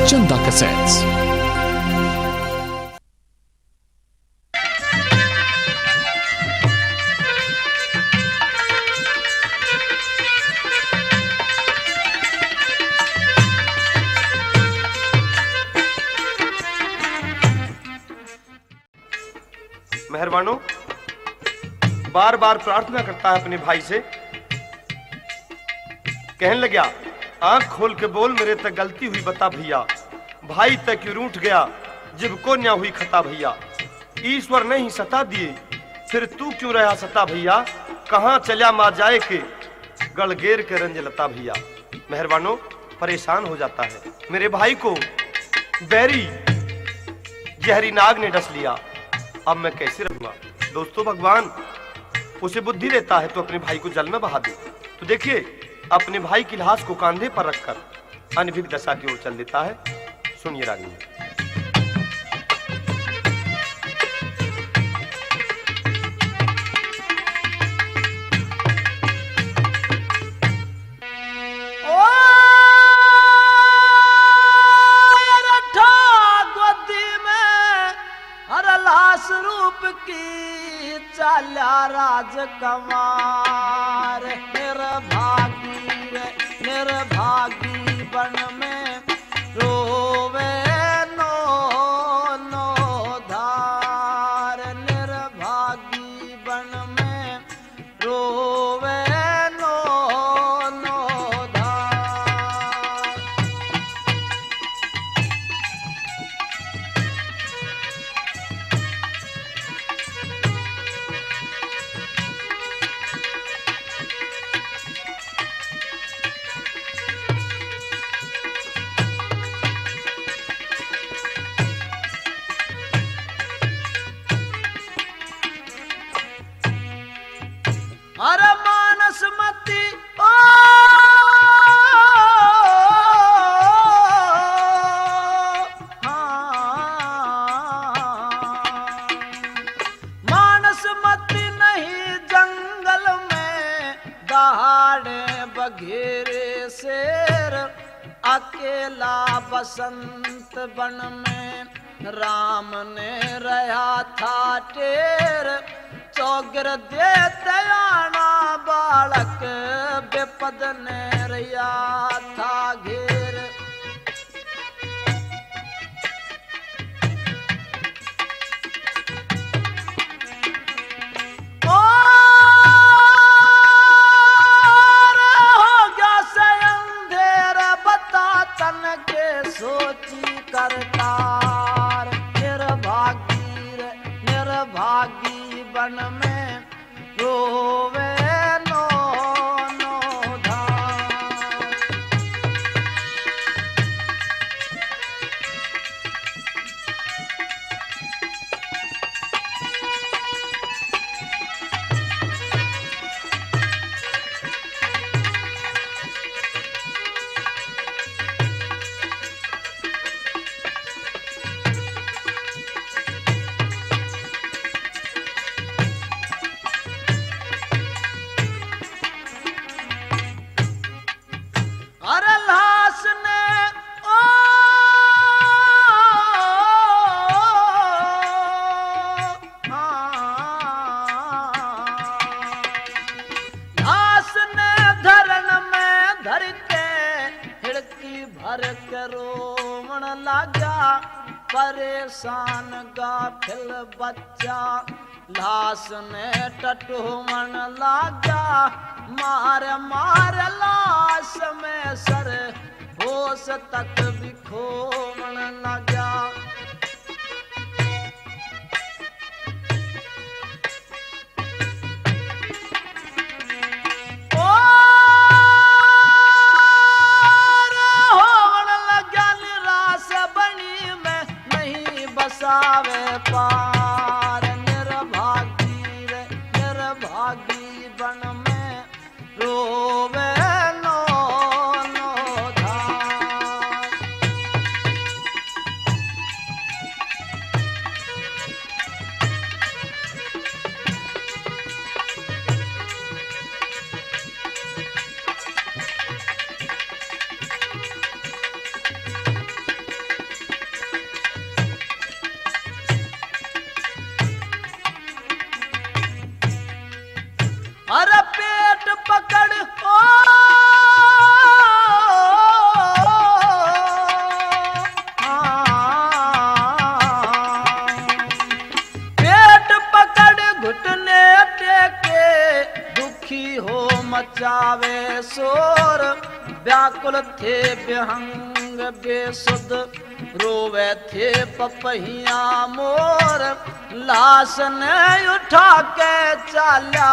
चंदा कैसेट्स। मेहरबानो बार बार प्रार्थना करता है अपने भाई से, कहने लगा आंख खोल के बोल मेरे तक गलती हुई बता भैया, भाई तक क्यों रूठ गया जब को न्या हुई खता भैया, ईश्वर ने ही सता दिए फिर तू क्यों रहा सता भैया, कहां चला मा जाए के गड़गेर के रंज लता भैया। मेहरबानो परेशान हो जाता है, मेरे भाई को बैरी जहरी नाग ने डस लिया, अब मैं कैसे रहूंगा। दोस्तों भगवान उसे बुद्धि देता है तो अपने भाई को जल में बहा दे, तो देखिए अपने भाई की लाश को कंधे पर रखकर अनभिज्ञ दशा की ओर चल देता है। सुनिए रागिनी। रूप की चाल्या राजकुमार निर्भागी बन में रोवे नो धार, निर्भागी बन में रोवे नो धार। अरे मानस मती ओ मानस मती नहीं जंगल में दहाड़े बघेरे शेर, अकेला बसंत वन में राम ने रहा था टेर, चौगिर देते आना बालक बेपद ने रिया था घेर। हो गया से अंधेर बता तन के सोची करतार, निर्भागी बन में रोवे नो धार। अरे लाश ने ओ लाश ने धरण में धर के हिड़की भर के रोवण लागा, परेशान गाफिल बच्चा लाश ने टटोमण लागा, मार मार लाश में सर होश तक भी खोमण लगा। होवण लगा निराश बनी में नहीं बसावे पार, निर्भागी बन में रोवे नो धार। किशोर व्याकुल थे विहंग बेसुध रोवे थे पपहिया मोर लाश ने उठा के चाला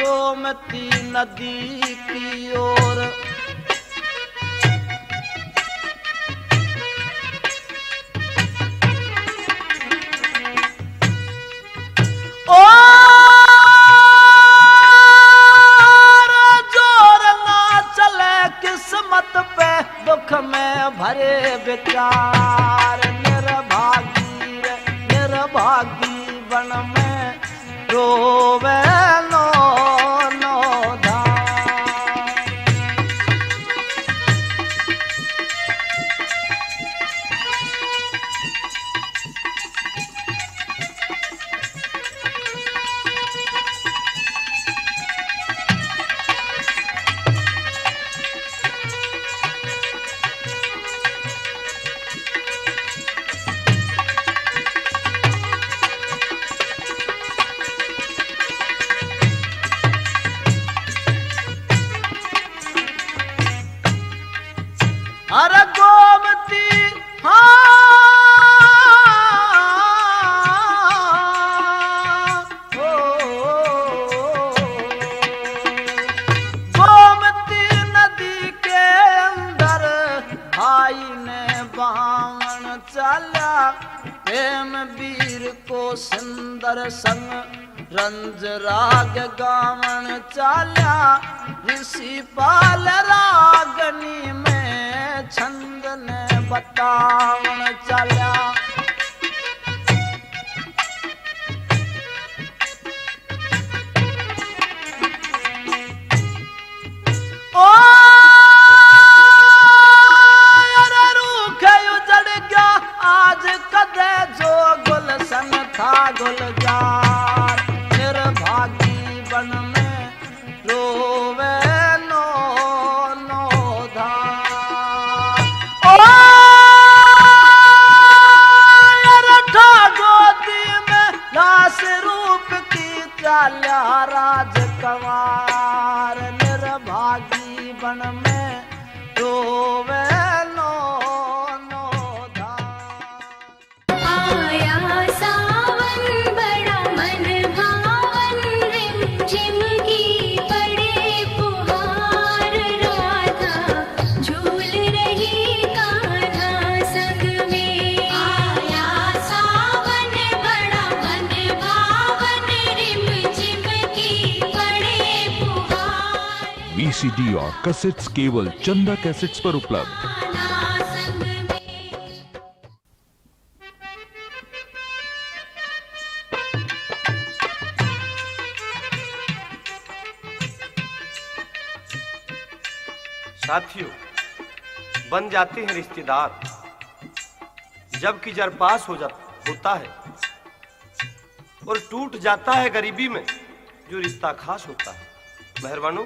गोमती नदी की ओर किस्मत पे दुख में भरे विचार निर्भागी बन में रोवे नो अरे गोमती गोमती नदी के अंदर भाई ने बावण चला प्रेम वीर को सुंदर संग रंज राग गावण चला ऋषि पाल रागनी में छंद ने बतावण चला ओ रूख उजड़ गया आज कदे जो गुलशन था गुलजार निर्भागी बन में रोवे रूप की चाल्या राजकुमार निर्भागी बन में रोवे नो आया सावन बड़ा मन भावन रिमझिम की पड़े पुहार राधा झूल रही कान्हा संग में आया सावन बड़ा मन भावन रिमझिम की पड़े पुहार VCD और कैसेट्स केवल चंदा कैसेट्स पर उपलब्ध। संग में साथियों, बन जाते हैं रिश्तेदार जबकि जर पास होता है और टूट जाता है गरीबी में जो रिश्ता खास होता है। मेहरबानों,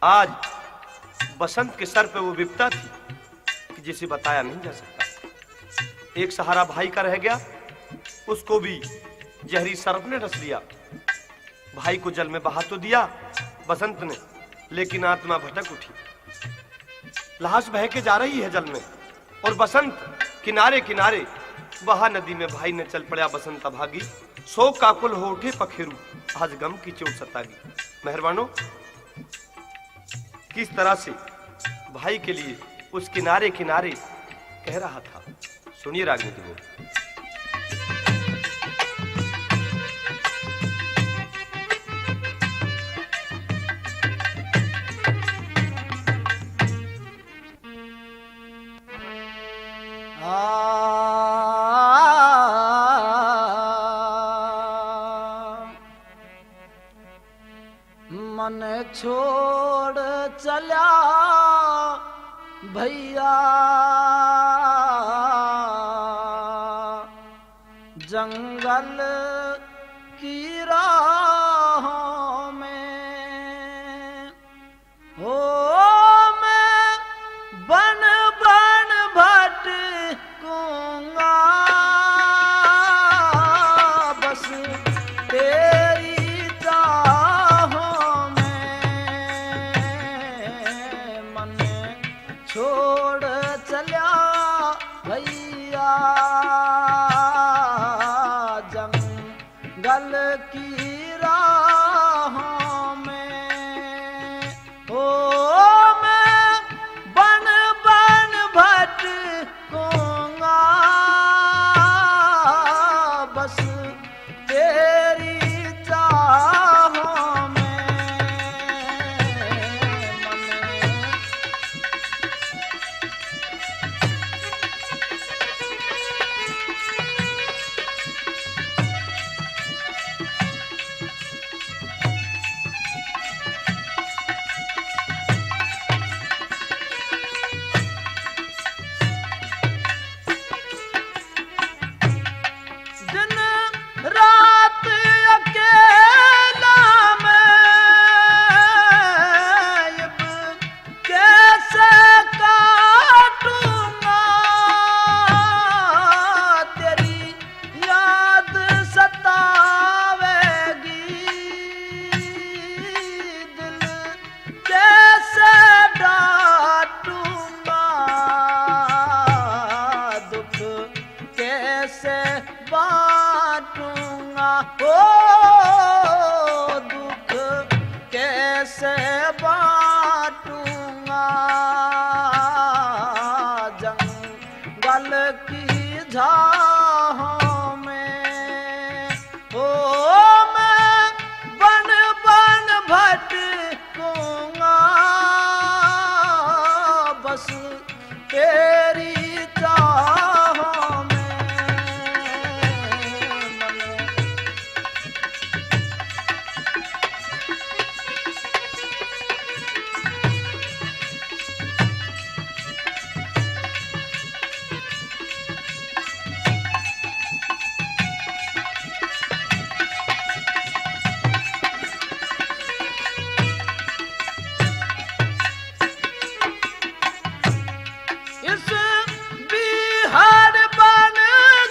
आज बसंत के सर पे वो विपदा थी कि जिसे बताया नहीं जा सकता। एक सहारा भाई का रह गया, उसको भी जहरी सर्प ने रस लिया। भाई को जल में बहा तो दिया बसंत ने, लेकिन आत्मा भटक उठी। लाश बह के जा रही है जल में और बसंत किनारे किनारे बहा नदी में। भाई ने चल पड़ा बसंत अभागी, शोक काकुल हो उठे पखेरू, आज गम की चोट सतागी। मेहरबानों, किस तरह से भाई के लिए उस किनारे किनारे कह रहा था, सुनिए रागनी वो। मन छोड़ चला भैया जंगल की राहों में हो, मैं बन बन भटकूंगा बस तेरी चाहों में। छोड़ चल्या भैया जंगल की राहों में। ओ मैं बन बन भटकूंगा बस तेरी चाहों में। दिन रात अकेला मैं अब कैसे काटूंगा तेरी याद सतावेगी दिल कैसे डांटूंगा दुख कैसे बांटूंगा ओ दुख कैसे बांटूंगा जंगल की झाहों में। ओ मैं बन बन भटकूंगा बस तेरी चाहों में। इस बिहार बन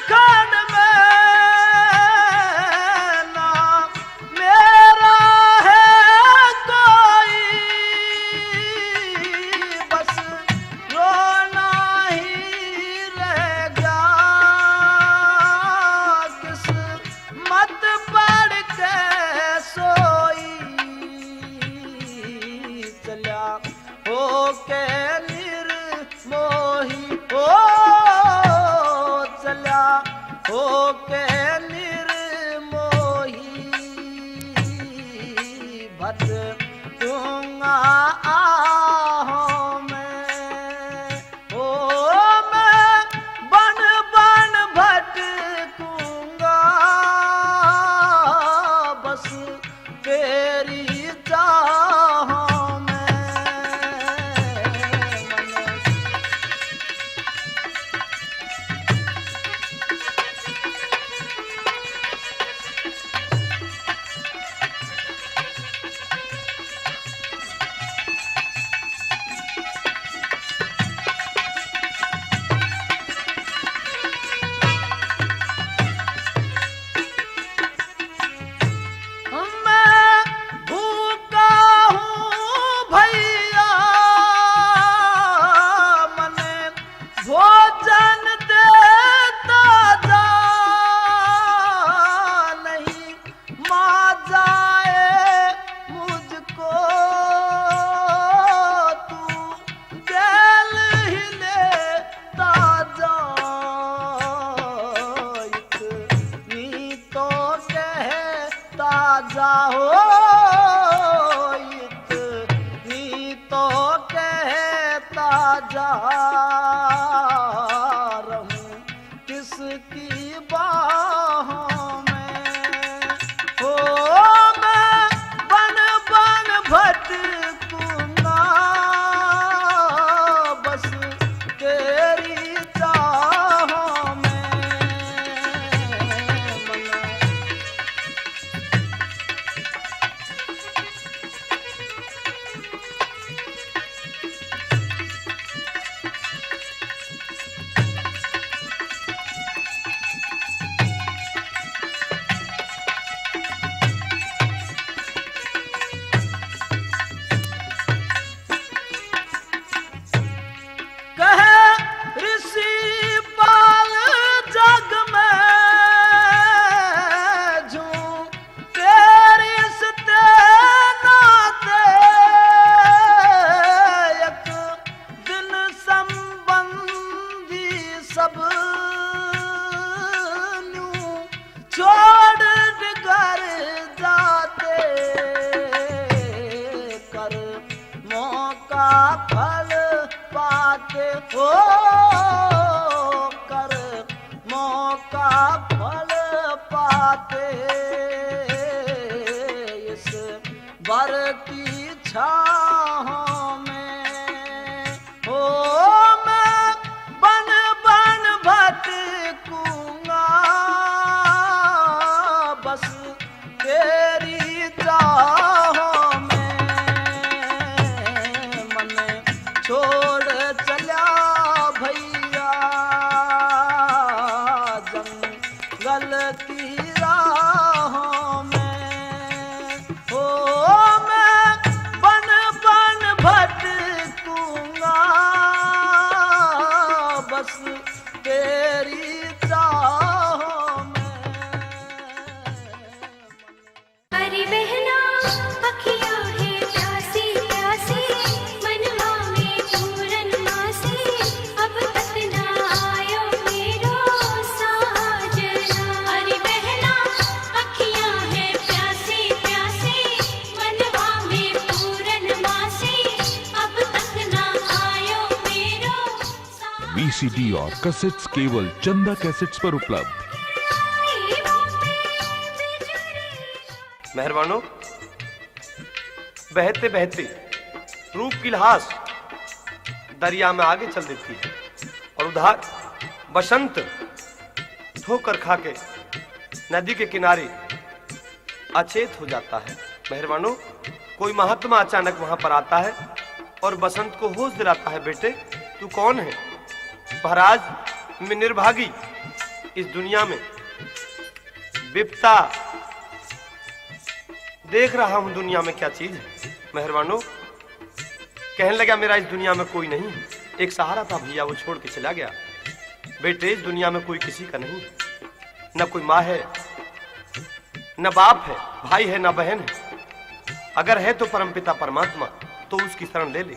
खंड में ना मेरा है कोई बस रोना ही रह गया किस्मत पड़ के सोई चला होके निर्मोही हो चला होके निर्मोही भटकूंगा आहों में। ओ मैं बन बन भटकूंगा बस तेरी चाहों में। मैं भूखा हूँ भैया मने भोजन देता जा नहीं माँ जाए मुझको तू जेल ही लेता जा इतनी तो कहता जा हो इतनी तो कहता जा रहूं किसकी बाहों में। हो मैं बन बन भटकूंगा बस तेरी चाहों में। सब न्यू छोड़ कर जाते कर मौका फल पाते हो कर मौका फल पाते इस बर की छाहों में हो मैं बन बन भटकूंगा बस तेरी चाहों में मन छोड़ चला भैया जंगल की राहों में हो मैं बन बन भटकूंगा बस तेरी चाहों में अरे बहना अखियाँ है प्यासी प्यासी मनवा में पूरन मासी अब तक ना आयो मेरो साजना। अरे बहना अखियाँ है प्यासी प्यासी मनवा में पूरन मासी अब तक ना आयो मेरो साजना। VCD और कैसेट्स केवल चंदा कैसेट्स पर उपलब्ध। मेहरबानो, बहते बहते रूप की लहास दरिया में आगे चल देती है और उधर बसंत ठोकर खा के नदी के किनारे अचेत हो जाता है। मेहरबानो, कोई महात्मा अचानक वहां पर आता है और बसंत को होश दिलाता है, बेटे तू कौन है? महाराज मैं निर्भागी इस दुनिया में विपता देख रहा हूं, दुनिया में क्या चीज है। मेहरबानो कहने लगा मेरा इस दुनिया में कोई नहीं, एक सहारा था भैया वो छोड़ के चला गया। बेटे इस दुनिया में कोई किसी का नहीं, न कोई माँ है न बाप है, भाई है न बहन है, अगर है तो परमपिता परमात्मा, तो उसकी शरण ले ले।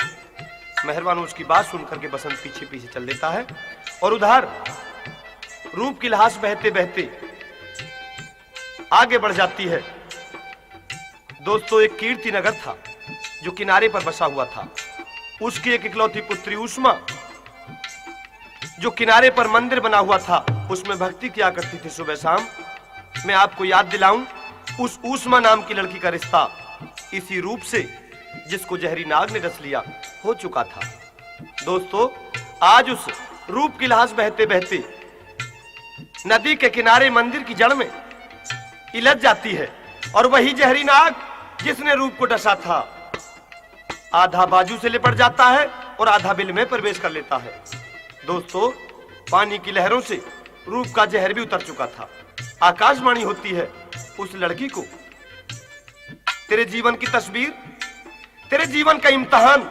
मेहरबानो उसकी बात सुनकर के बसंत पीछे पीछे चल देता है और उधर रूप की लहास बहते बहते आगे बढ़ जाती है। दोस्तों एक कीर्ति नगर था जो किनारे पर बसा हुआ था, उसकी एक इकलौती पुत्री उष्मा जो किनारे पर मंदिर बना हुआ था उसमें भक्ति किया करती थी सुबह शाम। मैं आपको याद दिलाऊं उस उष्मा नाम की लड़की का रिश्ता इसी रूप से जिसको जहरी नाग ने रच लिया हो चुका था। दोस्तों आज उस रूप की लहास बहते बहते नदी के किनारे मंदिर की जड़ में इलझ जाती है और वही जहरी नाग जिसने रूप को डसा था आधा बाजू से लिपट जाता है और आधा बिल में प्रवेश कर लेता है। दोस्तों पानी की लहरों से रूप का जहर भी उतर चुका था। आकाशवाणी होती है उस लड़की को, तेरे जीवन की तस्वीर, तेरे जीवन का इम्तिहान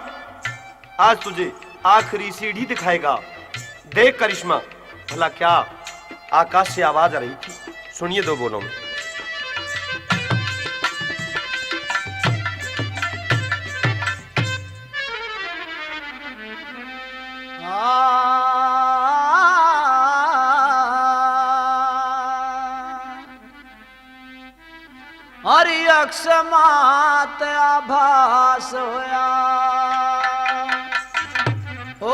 आज तुझे आखिरी सीढ़ी दिखाएगा। देख करिश्मा, भला क्या आकाश से आवाज आ रही थी, सुनिए दो बोलों में। हरि अक्षमात आभास होया ओ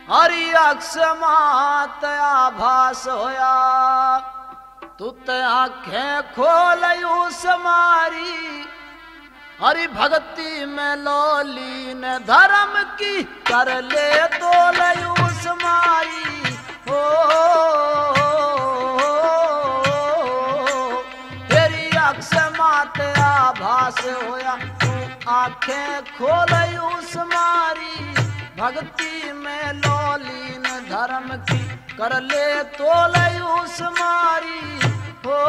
हरि अक्षमात आभास होया तू ते आंखें खोल उस मारी हरि भक्ति में लोलीन धर्म की कर ले तो लयूस मारी हो तेरी अक्षमात आभास होया तू आंखें खोल उस मारी भक्ति में लोलीन धर्म की कर ले तो लयूस मारी हो।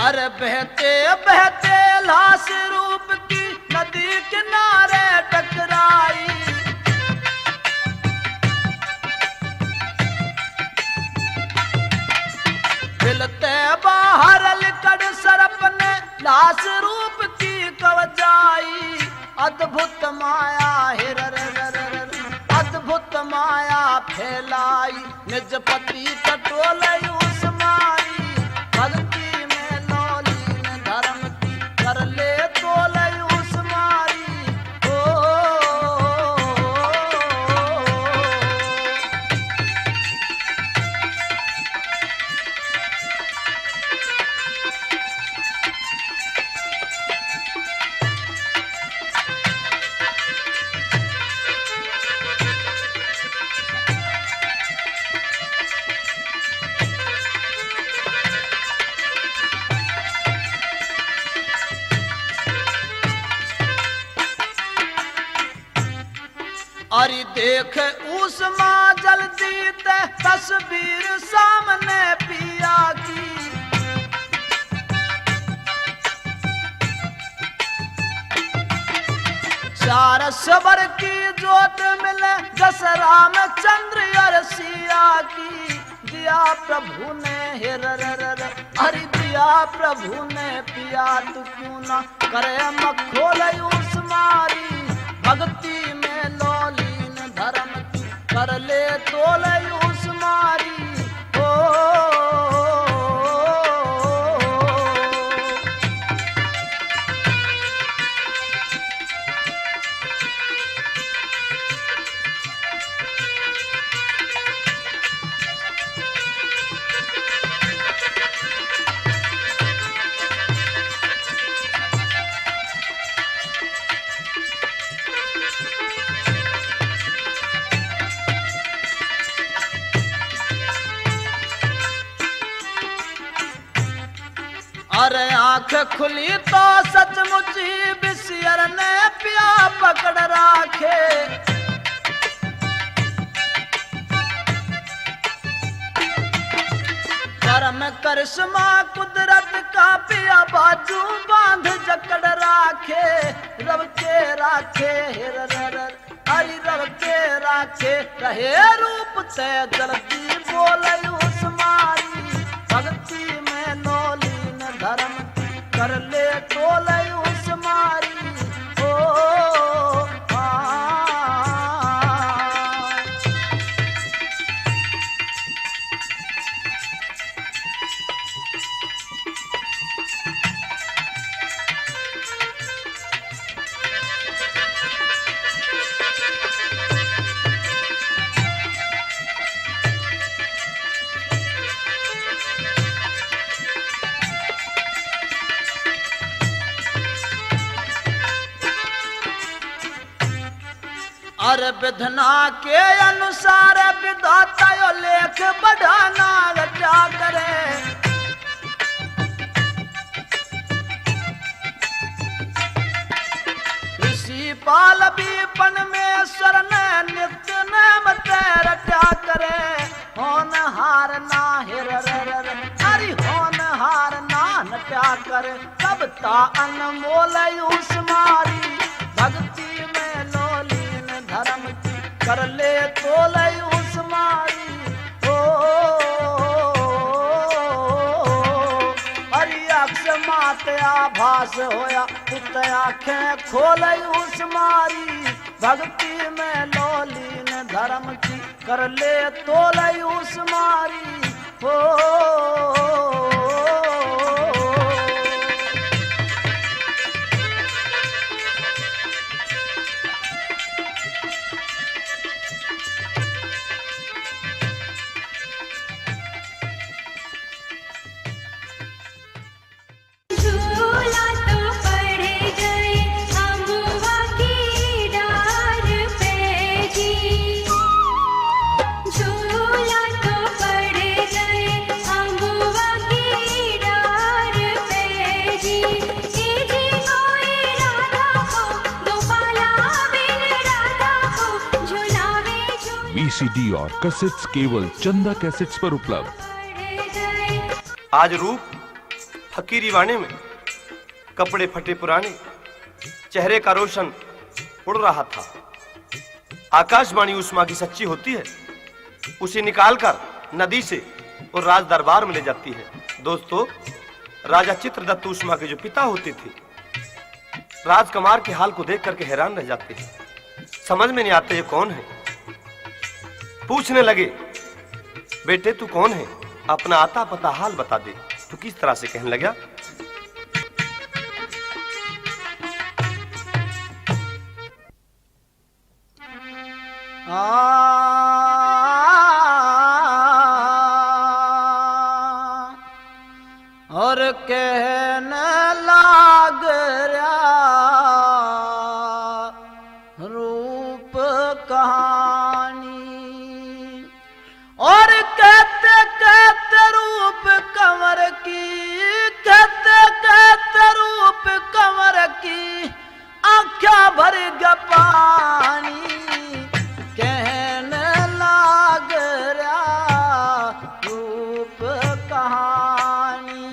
अरे बहते बहते लाश रूप की नदी किनारे टकराई। मिलते बाहर लिकड़ सरप ने लाश रूप की कवचाई। अद्भुत माया अद्भुत माया फैलाई। निज पति टटोले उस मारी। भक्ति में लौलीन धर्म की कर ले तोले उस मारी। ओ अरे देख उस माँ जल्दी ते तस्वीर सामने पिया की। चार सबर की जोत मिले जस रामचंद्र और सिया की। दिया प्रभु ने हरि दिया प्रभु ने पिया तू क्यों ना करे मखोल उस मारी। भक्ति में लौलीन धर्म की कर ले तोले उस मारी। ओ अरे आंख खुली तो सचमुच ही बिसियर ने पिया पकड़ राखे। कर्म करिश्मा कुदरत का पिया बाजू बांध जकड़ राखे। रब के राखे हरि रब के राखे रहे रूप से जल्दी बोले उस मारी। भक्ति में लौलीन धर्म कर ले तोले उस मारी। ओ अरे विधना के अनुसार विधाता यो लेख बढ़ाना क्या करे। ऋषि पाल बीपन में स्वर ने नित्य नेम तेर क्या करे। होनहार ना हरि होनहार ना क्या करे। कब ता अनमोल उस मारी। भक्ति में लौलीन धर्म की कर ले तोले उस मारी। ओ हरि अक्ष मात आभास होया पुत आंखें खोले उस मारी। भक्ति में लौलीन धर्म की कर ले तोले उस मारी। ओ झूला तो पड़ गए अम्बुआ की डार पे जी। झूला तो पड़ गए अम्बुआ की डार पे जी। जी कोई राधा को गोपाला बिन राधा को झुलावे झूला। VCD और कैसेट्स केवल चंदा कैसेट्स पर उपलब्ध। आज रूप फकीरी वाणे में कपड़े फटे पुराने, चेहरे का रोशन उड़ रहा था। आकाशवाणी उस माँ की सच्ची होती है, उसे निकालकर नदी से और राज दरबार में ले जाती है। दोस्तों, राजा चित्रदत्त उस माँ के जो पिता होते थे, राजकुमार के हाल को देख करके हैरान रह जाते हैं। समझ में नहीं आते ये कौन है। पूछने लगे, बेटे तू कौन है, अपना आता पता हाल बता दे। तो किस तरह से कहने लगा, और कहने लाग रहा रूप कहानी, और कहते कहते रूप कंवर की, कहते कहते रूप कंवर की आँखें भर गया पानी। कहने लाग रहा रूप कहानी,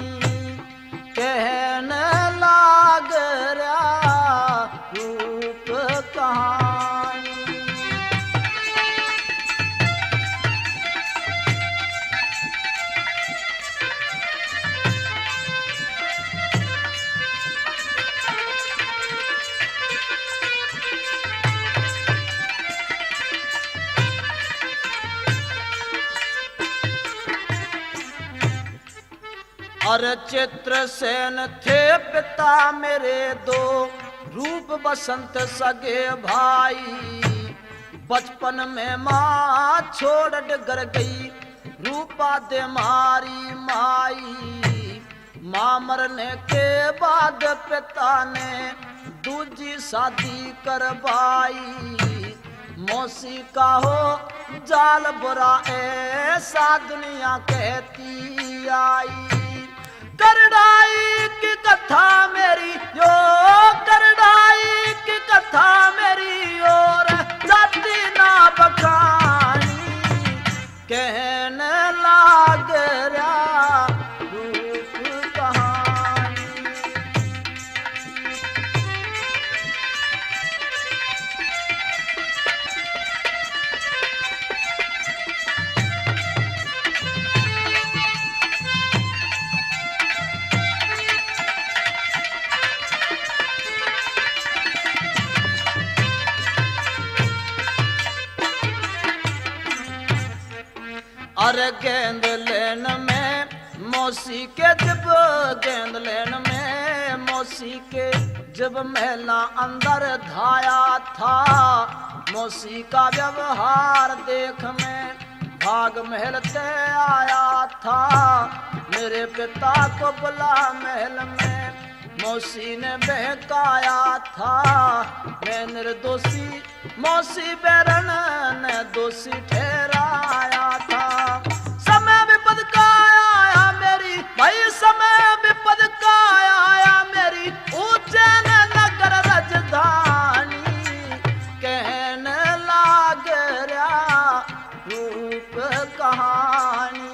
कहने लाग रहा रूप कहानी। और चित्रसेन थे पिता मेरे दो, रूप बसंत सगे भाई। बचपन में माँ छोड़ डगर गई, रूपा दे मारी माई। माँ मरने के बाद पिता ने दूजी शादी करवाई। मौसी का हो जाल बुरा ऐसा दुनिया कहती आई। करड़ाई की कथा मेरी यो, करड़ाई की कथा मेरी और जाती ना बखानी। कहने लाग रहा रूप कहानी। अरे गेंद लेन में मौसी के जब, गेंद लेन में मौसी के जब महला अंदर धाया था। मौसी का व्यवहार देख में भाग महल ते आया था। मेरे पिता को बुला महल में, मौसी ने बहकाया था। मैं निर्दोषी, मौसी बैरन ने दोषी ठहराया था। समय विपद का आया मेरी भाई, समय विपद का आया मेरी उज्जैन नगर राजधानी। कहने लाग रहा रूप कहानी।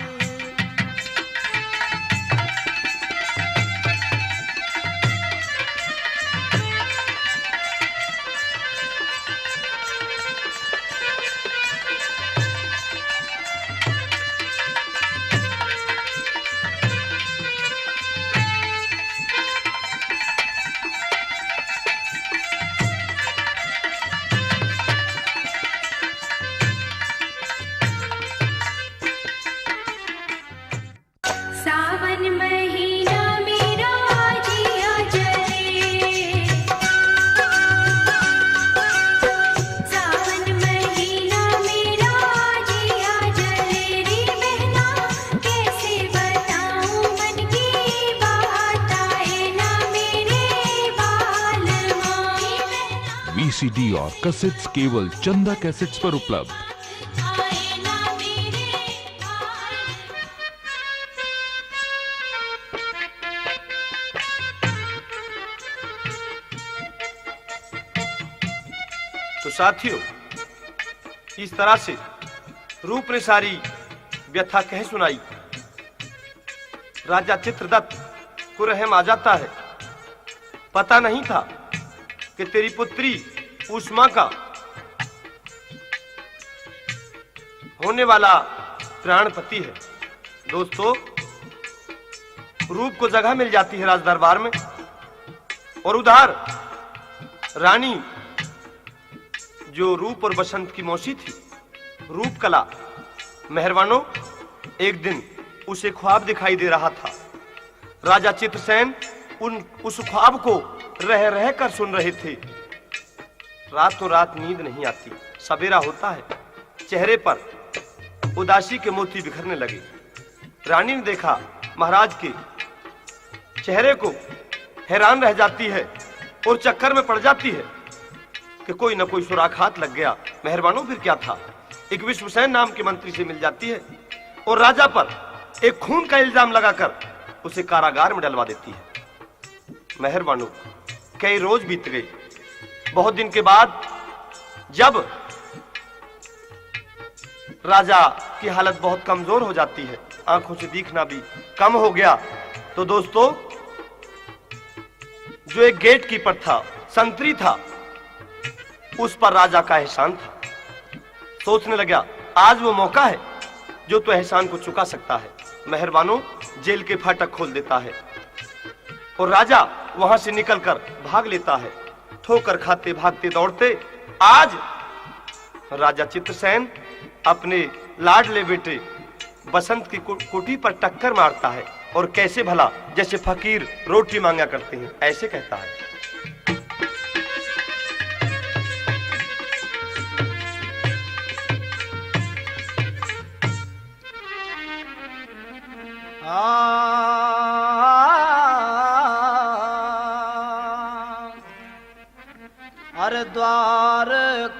सावन महीना मेरा जिया जले, सावन महीना मेरा जिया जले रे बहना। कैसे बताऊं मन की बात, आए ना मेरे बाल माँ। वीसीडी और कैसेट्स केवल चंदा कैसेट्स पर उपलब्ध। आए ना मेरे बाल। तो साथियों, इस तरह से रूप ने सारी व्यथा कह सुनाई। राजा चित्रदत्त को रहम आ जाता है। पता नहीं था कि तेरी पुत्री उष्मा का होने वाला प्राणपति है। दोस्तों, रूप को जगह मिल जाती है राज दरबार में, और उधर रानी जो रूप और बसंत की मौसी थी, रूप कला मेहरबानों, एक दिन उसे ख्वाब दिखाई दे रहा था। राजा चित्रसेन उस ख्वाब को रह रह कर सुन रहे थे। रातों रात नींद नहीं आती। सवेरा होता है, चेहरे पर उदासी के मोती बिखरने लगे। रानी ने देखा महाराज के चेहरे को, हैरान रह जाती है और चक्कर में पड़ जाती है कि कोई न कोई सुराख हाथ लग गया। मेहरबानों, फिर क्या था? एक विश्वसेन नाम के मंत्री से मिल जाती है और राजा पर एक खून का इल्जाम लगाकर उसे कारागार में डलवा देती है। मेहरबानों, कई रोज बीत गए। बहुत दिन के बाद जब राजा की हालत बहुत कमजोर हो जाती है, आंखों से दिखना भी कम हो गया, तो दोस्तों, जो एक गेट कीपर था, संतरी था, उस पर राजा का एहसान था। सोचने लगा, आज वो मौका है जो तो एहसान को चुका सकता है। मेहरबानों, जेल के फाटक खोल देता है और राजा वहां से निकलकर भाग लेता है। ठोकर खाते भागते दौड़ते आज राजा चित्रसेन अपने लाडले बेटे बसंत की कुटी पर टक्कर मारता है, और कैसे भला, जैसे फकीर रोटी मांगा करते हैं, ऐसे कहता है। अरे द्वार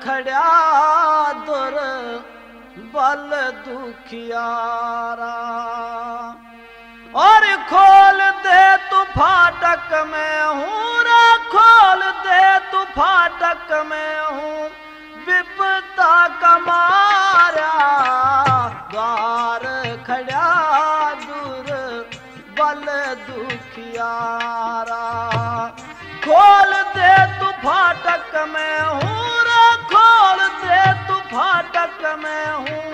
खड़ा दुर बल दुखियारा, और खोल दे तू फाटक में हूँ रे, खोल दे तू फाटक में हूँ, विपदा कमारा। द्वार खड़ा दूर बल दुखियारा, खोल दे तू फाटक में हूँ रे, खोल दे तू फाटक में हूँ,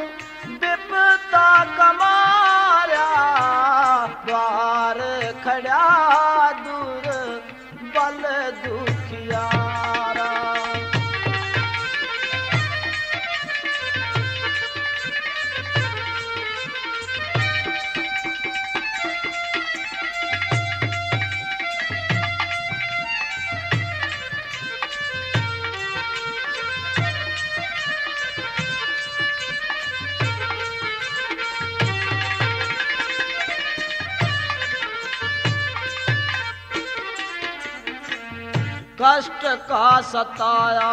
विपदा कमारा। द्वार खड़ा दूर बल दुखियारा। कष्ट का सताया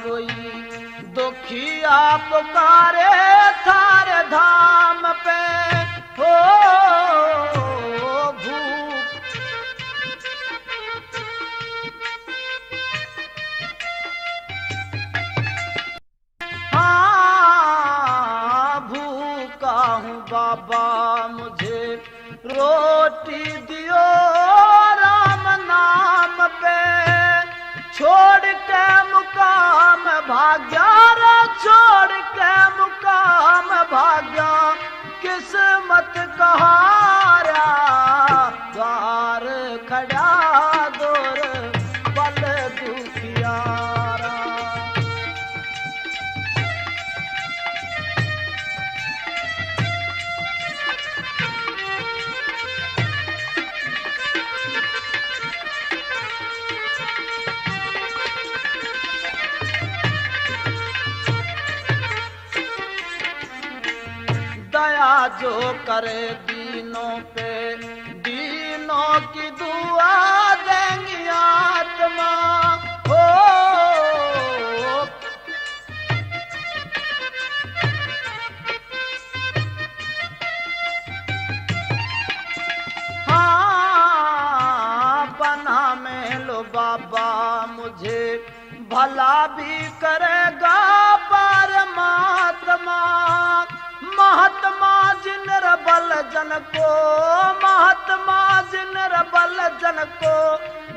कोई दुखिया पुकारे थारे धाम पे, हो भूख हाँ भूखा हूँ बाबा, मुझे रोटी दियो राम नाम पे। छोड़ के मुकाम भाग्या रे, छोड़ के मुकाम भाग्या, किस्मत कहारा। द्वार खड़ा दूर बल दुखियारा। दया जो करे दीनों पे, दीनों की दुआ देंगी आत्मा, हो हाँ बना में लो बाबा, मुझे भला भी करेगा परमात्मा। महात्मा जिन बल जन को, महात्मा जिन बल को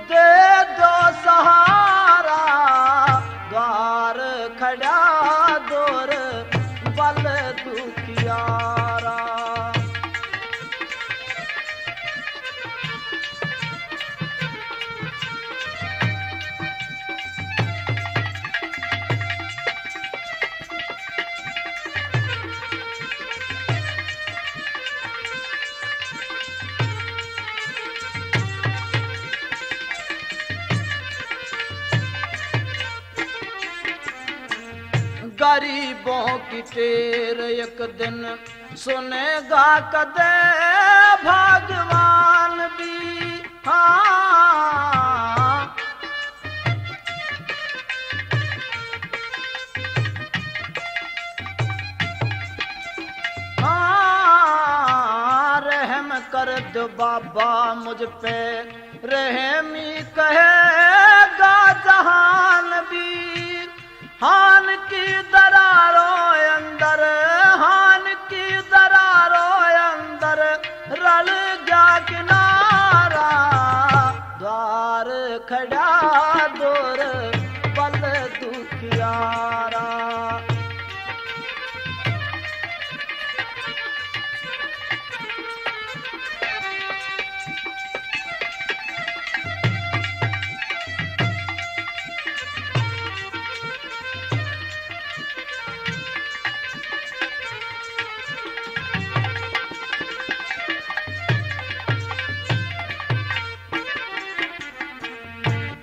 दे दो सहारा, द्वार खड़ा दूर बल दुखियारा। गरीबों की टेर एक दिन सुनेगा कदे भगवान भी। हाँ हाँ, रहम कर दो बाबा मुझ पे, रहमी कहेगा जहान भी। हान की दरारों अंदर, हान की दरारों अंदर रल गया किनारा, द्वार खड़ा दूर बल दुखियारा।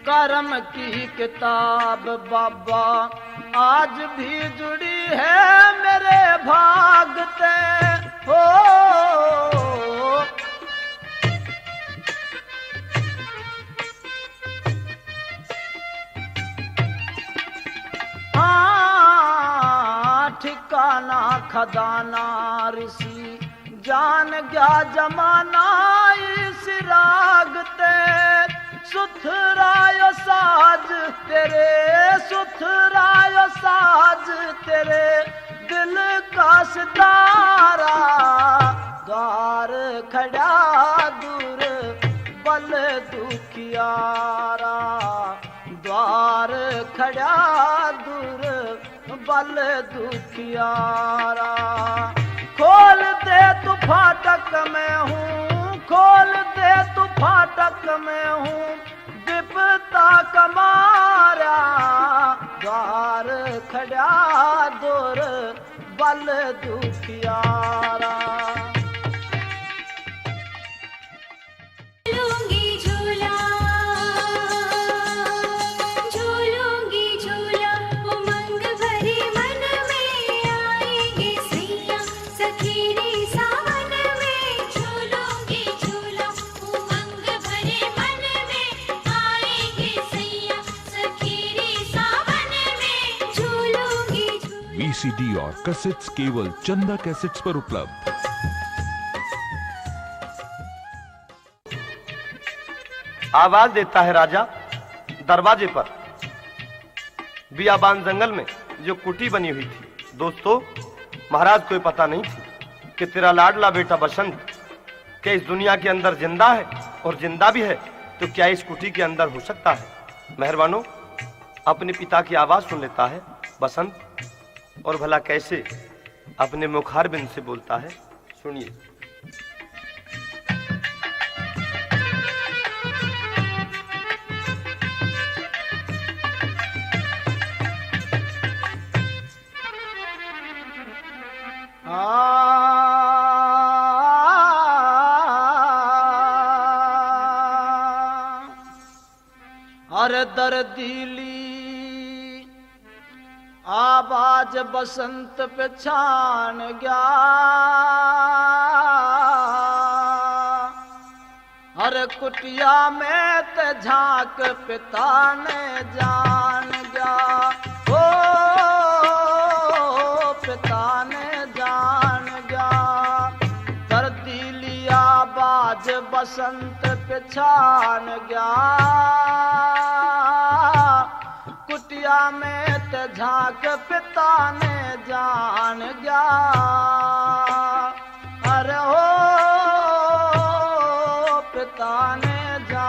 कर्म की किताब बाबा आज भी जुड़ी है मेरे भागते हो। हाँ ठिकाना खदाना ऋषि जान गया जमाना इस रागते। सुथरायो साज तेरे, सुथरायो साज तेरे दिल का सितारा, द्वार खड़ा दूर बल दुखियारा, द्वार खड़ा दूर बल दुखियारा। खोल दे तू फाटक में हूँ, खोल दे तू फाटक में हूँ, विपता कमारा, द्वार खड़ा दूर बल दुखियारा। झूलूंगी झूला, झूलूंगी झूला, उमंग भरे मन में आएंगे सैया, सखीरी सावन में। झूलूंगी झूला, उमंग भरे मन में आएंगे सैया, सखीरी सावन में। झूलूंगी झूला। वीसीडी और कैसेट्स केवल चंदा कैसेट्स पर उपलब्ध। आवाज देता है राजा दरवाजे पर। बियाबान जंगल में जो कुटी बनी हुई थी, दोस्तों महाराज को पता नहीं थी कि तेरा लाडला बेटा बसंत क्या इस दुनिया के अंदर जिंदा है, और जिंदा भी है तो क्या इस कुटी के अंदर हो सकता है। मेहरबानों अपने पिता की आवाज सुन लेता है बसंत, और भला कैसे अपने मुखारबिंद से बोलता है, सुनिए। अरे दर्दीली आवाज बसंत पे छान गया, हर कुटिया में ते झांक पिता ने जान गया, ओ पिता ने जान गया। दर्दीली आवाज बसंत पे छान गया, कुटिया में ते झांक पिता ने जान गया। अरे हो पिता ने जान